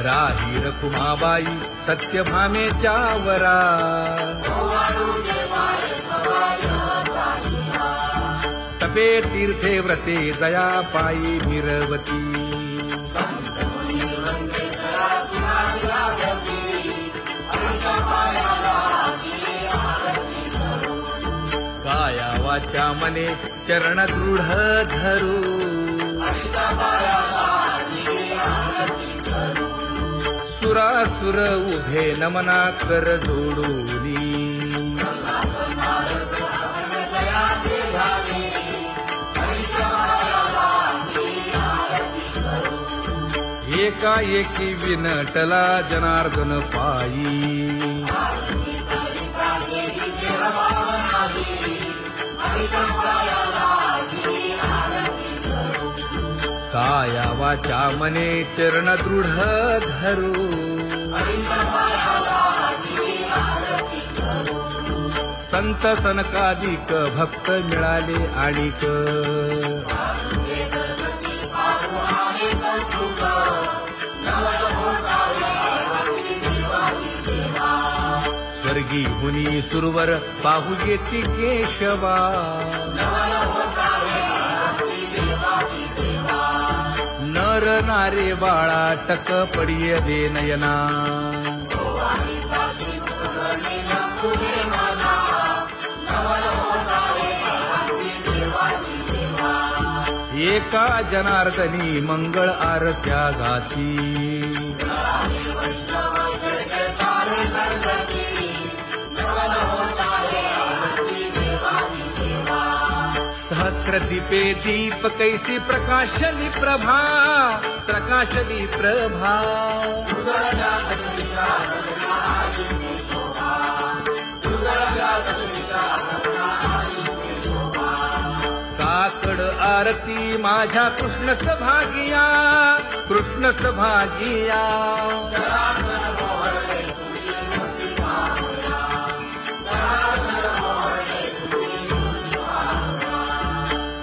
राही रखुमाबाई सत्यभामेच्या वरा तपे तीर्थे व्रते जया पायी मिरवती काया वाचा मने चरण दृढ धरू सुरासुर उभे नमना कर जोडूनी एकाएकी विनटला जनार्दन पायी काया वाचा मने चरण दृढ धरू संत सनकादिक भक्त मिळाले आणिक स्वर्गी मुनी सुरवर पाहू येती केशवा नर नारे बाळा टक पडिये दे नयना एका जनार्दनी मंगळ आरत्या गाती सहस्र दीपे दीप कैसी प्रकाशली प्रभा प्रकाशली प्रभा काकड आरती माझ्या कृष्ण सभागिया कृष्ण सभागिया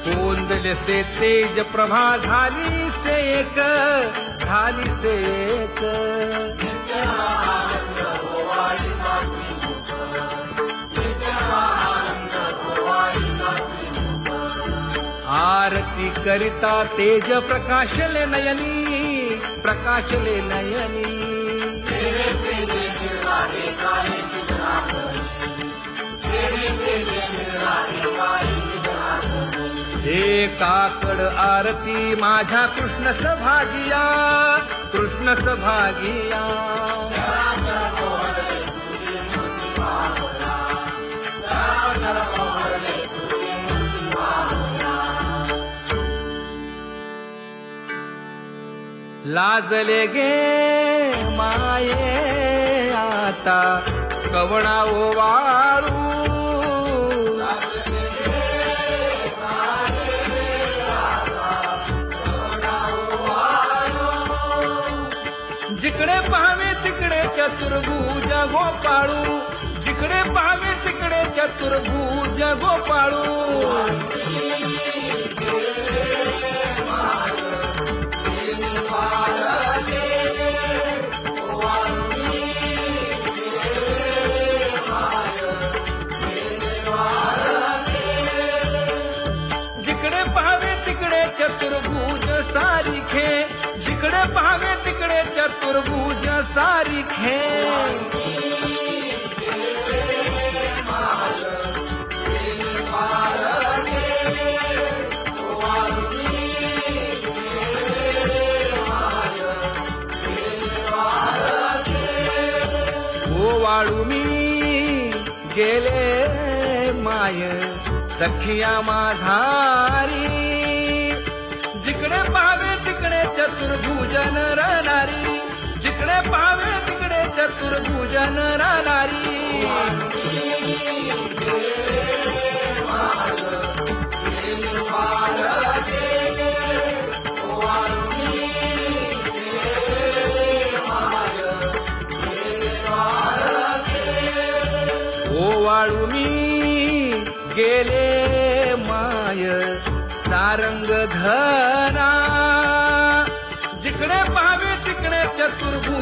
कोंदले से तेज प्रभा झाली से एक झाली से एक आरती करिता तेज प्रकाशले नयनी प्रकाशले नयनी हे काकड आरती माझ्या कृष्ण सभागिया कृष्ण सभागिया लाजले गे माये आता कवणा ओवाळू जिकडे पाहावे तिकडे चतुर्भुज गोपाळू जिकडे पाहावे तिकडे चतुर्भुज गोपाळू जिकडे पाहावे तिकडे चतुर्भुज सारिखे जिकडे पाहावे तिकडे चतुर्भुज सारिखे ओवाळू मी गेले माय सखिया माझारी जिकडे पाहावे तिकडे चतुर्भुज नरनारी जिकडे पाहावे तिकडे चतुर्भुज नरनारी ओवाळू मी गेले माय सारंग धरा जिकडे पाहावे तिकडे चतुर्भुज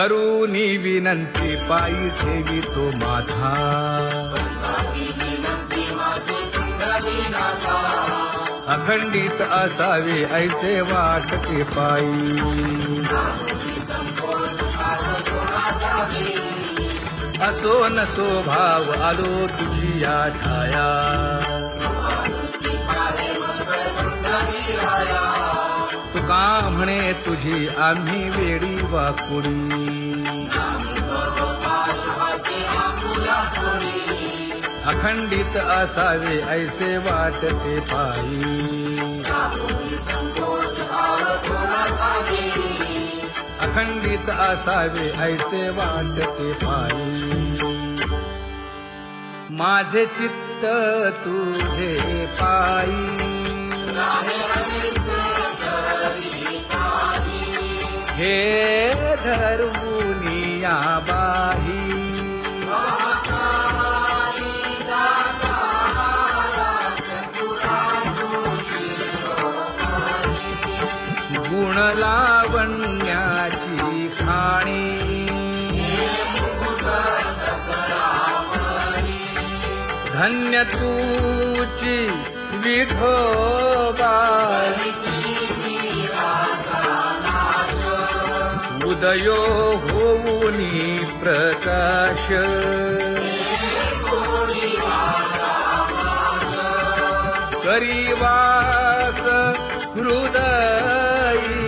करूनी विनंती पायी ठेवी तो माझा अखंडित असावे ऐसे वाटते पायी असो नसो भाव आलो तुझी या ठाया तुका म्हणे तुझी आम्ही वेडी वाकुडी अखंडित असावे ऐसे वाटते पायी अखंडित असावे ऐसे वाटते पायी माझे चित्त तुझे पायी हे धर्मुनिया बाही गुण लावण्याची खाणी धन्य तूची विठोबा उदयो होऊनी प्रकाश करीवास हृदयी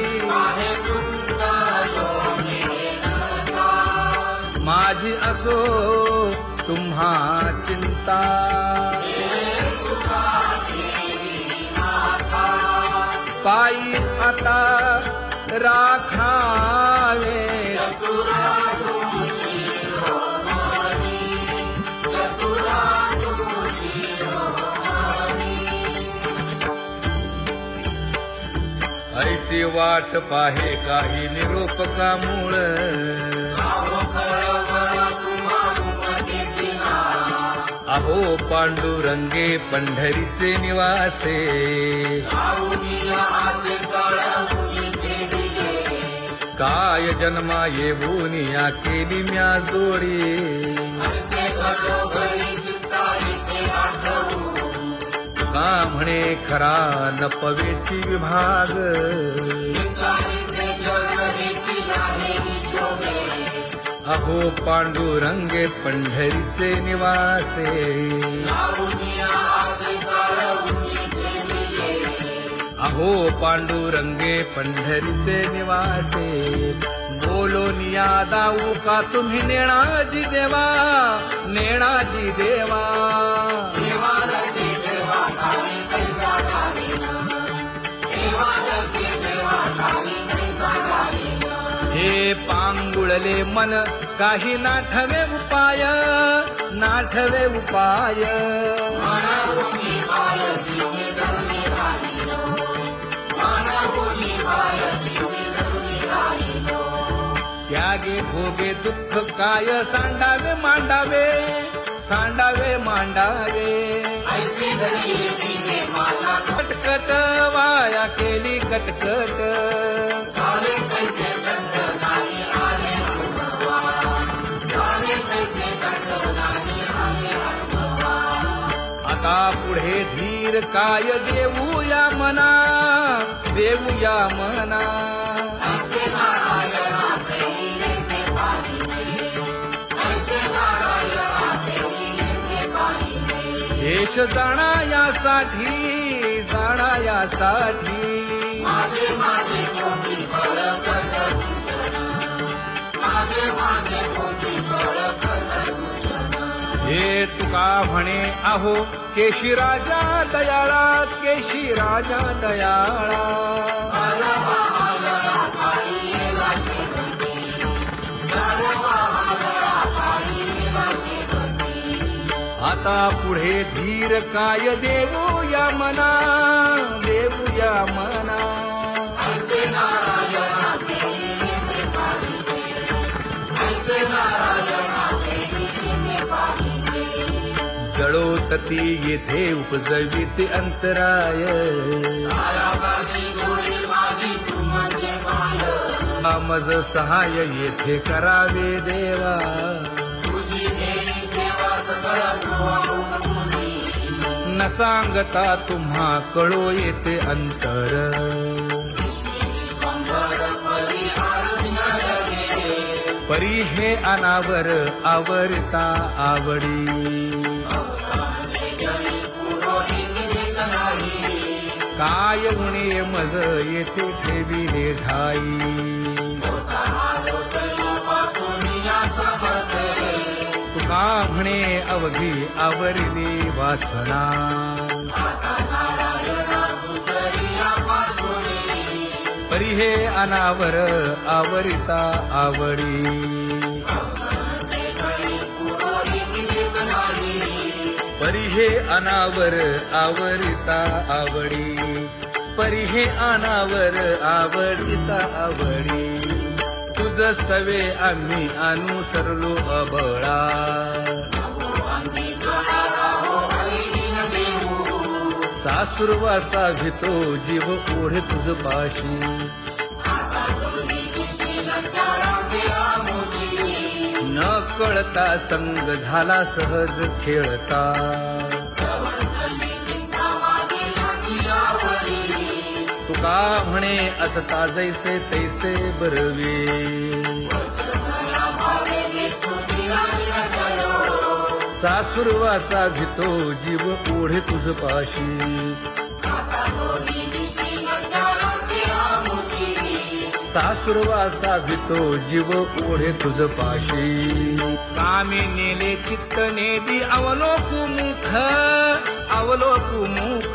माझी असो तुम्हा चिंता पायी आता राखावे ऐसी वाट पाहे काही निरोपका मूळ अहो पांडुरंगे पंढरीचे निवासे काय जन्मा येऊन या केली म्या जोडी का म्हणे खरा नपवेची विभाग अहो पांडुरंगे पंढरीचे निवासे अहो पांडुरंगे पंढरीचे निवासे बोलोनिया दाऊ का तुम्ही नेणाजी देवा नेणाजी देवा हे पांगुळले मन काही नाठवे उपाय नाठवे उपाय त्यागे भोगे दुःख काय सांडावे मांडावे सांडावे मांडावे कटकट वाया केली कटकट आता पुढे धीर काय देऊया मना देऊया मना देश जाणायासाठी हे तुका म्हणे अहो केशी राजा दयाळा केशी राजा दयाळा आता पुढे धीर काय देऊया मना देऊया मना जळोतती येथे उपजविते अंतराय मज सहाय येथे करावे देवा, न सांगता तुम्हा कळो येते अंतर, परी हे अनावर आवरता आवडी, काय उणे मज येथे ठेविले ठाई, तुका म्हणे अवघी आवरली वासना, परी हे अनावर आवरिता आवडी, परी हे अनावर आवरिता आवडी, परी हे अनावर आवडिता आवडी, तुझ सवे आम्ही अनुसरलो अबळा, सासुरवासा घेतो जीव ओढे तुझ पाशी, न कळता संग झाला सहज खेळता, तुका म्हणे असता जैसे तैसे बरवे, सासुरवासा घेतो जीव ओढे तुझ पाशी, सासुरवासा घेतो जीव ओढे तुझ पाशी, कामे नेले चित्त नेदी अवलोकु मुख, अवलोकु मुख,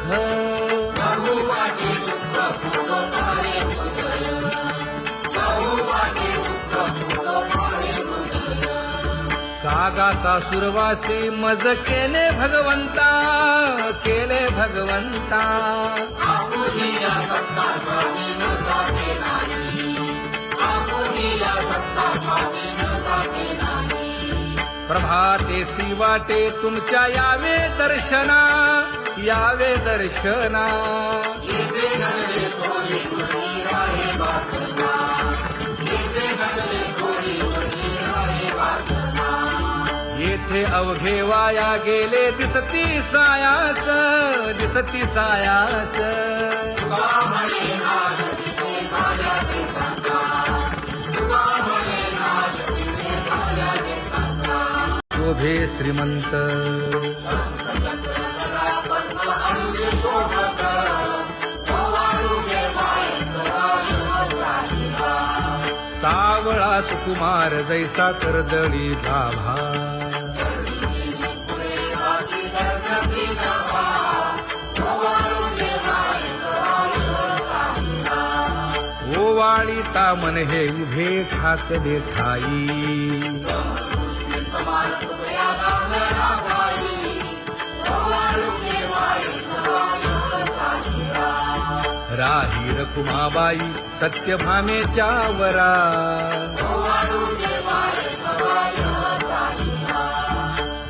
कागा सासुरवासी मज केले भगवंता, केले भगवंता, प्रभातेसी वाटे तुमच्या यावे दर्शना, यावे दर्शना, येथे अवघे वाया गेले दिसती सायाच, दिसती सायाच, शोभे श्रीमंत, सावळा सुकुमार जैसा कर्दळी गाभा, ओवाळी तामन हे उभे ठाकले ठाई, राही रखुमाबाई सत्यभामेच्या वरा,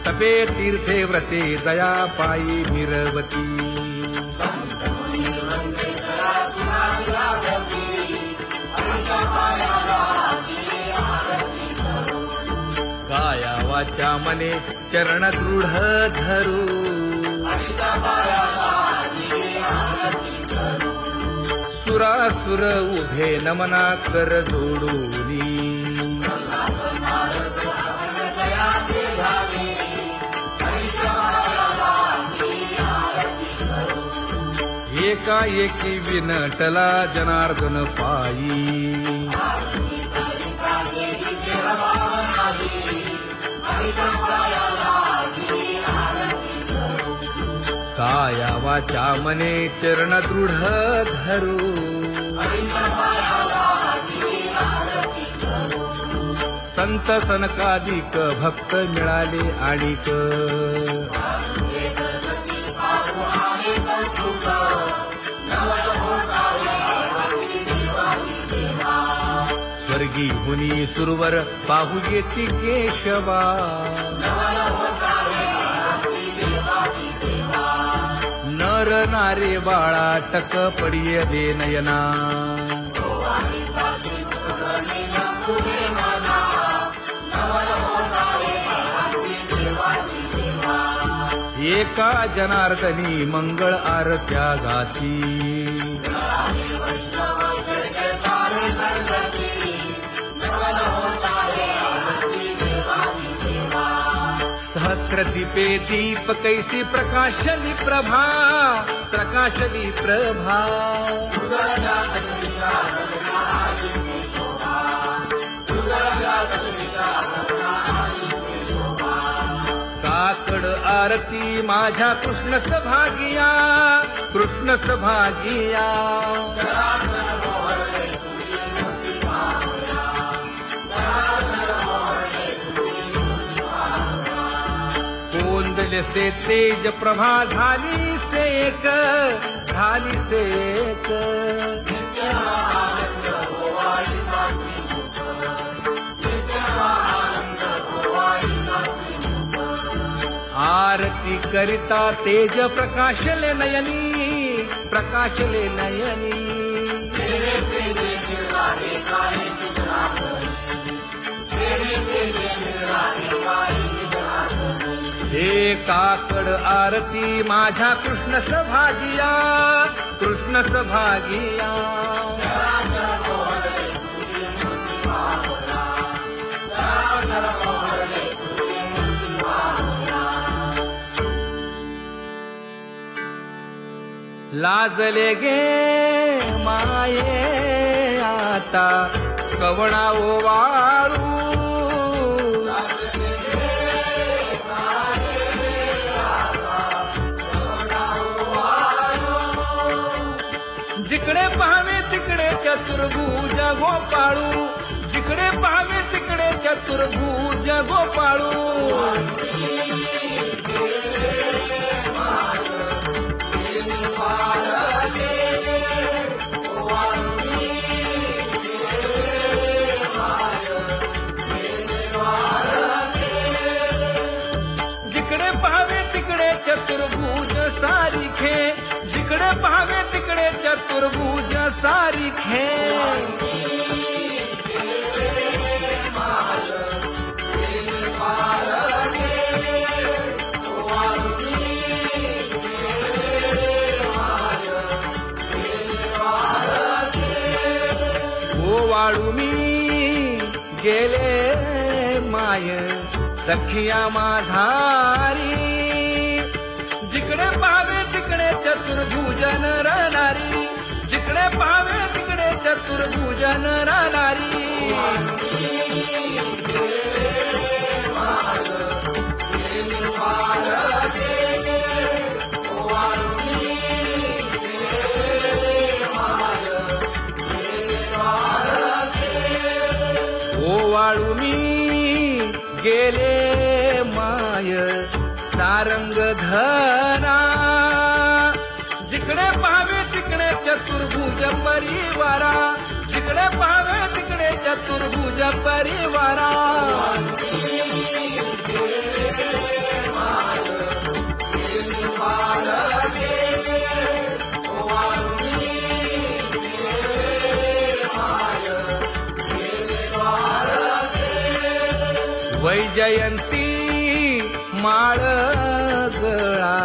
तपे तीर्थे व्रते जया पायी मिरवती, काया वाचा मने चरण दृढ धरू, सुरासुर उभे नमना कर जोडूनी, एकाएकी विनटला जनार्दन पायी, काया वाचा मने चरण दृढ धरू, संत सनकादिक भक्त मिळाले आणिक, स्वर्गी हुनी सुरवर पाहू येती केशवा, नर नारे बाळा टक पडिये दे नयना, एका जनार्दनी मंगळ आरत्या गाती, सहस्रदीपे दीप कैसी प्रकाशली प्रभा, प्रकाशली प्रभा। काकड आरती माझ्या कृष्ण सभागिया, कृष्ण सभागिया। कोंदले से तेज प्रभा झाली सेक, झाली सेक। आरती करिता तेज प्रकाशले नयनी, प्रकाशले नयनी। हे काकड आरती माझ्या कृष्ण सभागिया, कृष्ण सभागिया। लाजले गे माये आता कवणा ओवाळू, जिकडे पाहावे तिकडे चतुर्भुज गोपाळू, जिकडे पाहावे तिकडे चतुर्भुज गोपाळू। जिकडे पाहावे तिकडे चतुर्भुज सारिखे, जिकडे पाहावे तिकडे चतुर्भुज सारिखे। ओवाळू मी गेले माय सखिया माझारी, जिकडे पाहावे तिकडे चतुर्भुज नरनारी, जिकडे पाहावे तिकडे चतुर्भुज नरनारी। ओवाळू मी गेले माय सारंग धरा, जिकडे पाहावे तिकडे चतुर्भुज परिवारा, जिकडे पाहावे तिकडे चतुर्भुज परिवारा। वैजयंती माळ गळा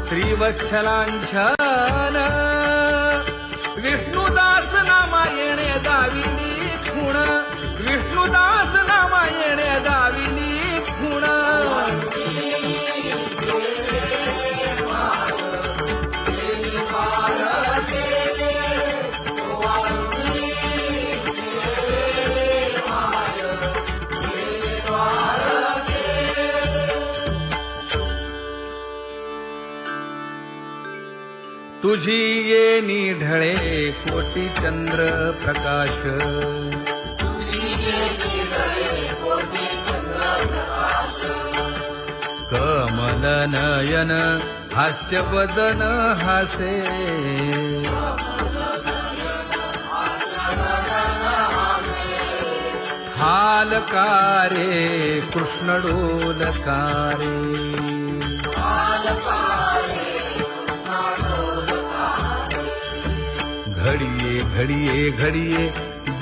श्रीवत्सलांछन, विष्णुदास नामायणे दाविनी खूण, विष्णुदास नामायणे दाविनी खूण। तुझी ये ढळे कोटी चंद्र प्रकाश, कमल नयन हास्य वदन हासे, हालकारे कृष्ण डोलकारे, घडिये घडिये घडिये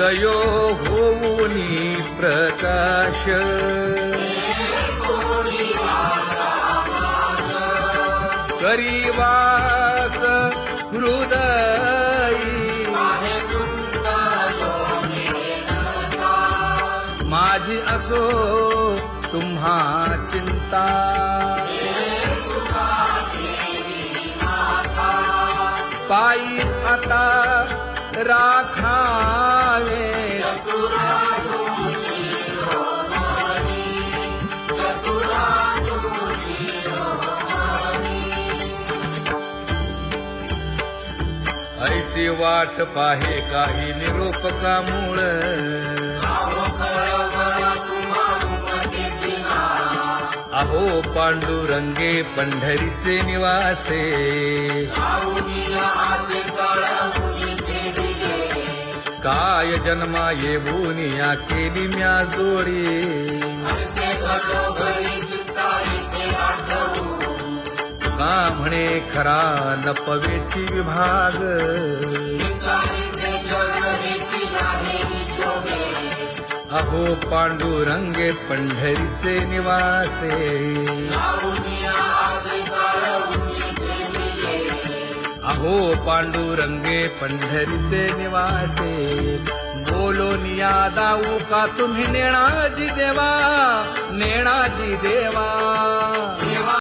उदयो होऊनी प्रकाश करीवास हृदयी माझी असो तुम्हा चिंता पायी आता राखावे ऐसी वाट पाहे काही निरोपकामूळ अहो पांडुरंगे पंढरीचे निवासे काय जन्मा येऊन या केली म्या जोडी का म्हणे खरा नपवेची विभाग अहो पांडुरंगे पंढरीचे निवासे अहो पांडुरंगे पंढरीचे निवासे बोलो निया दाऊ का तुम्ही नेणाजी देवा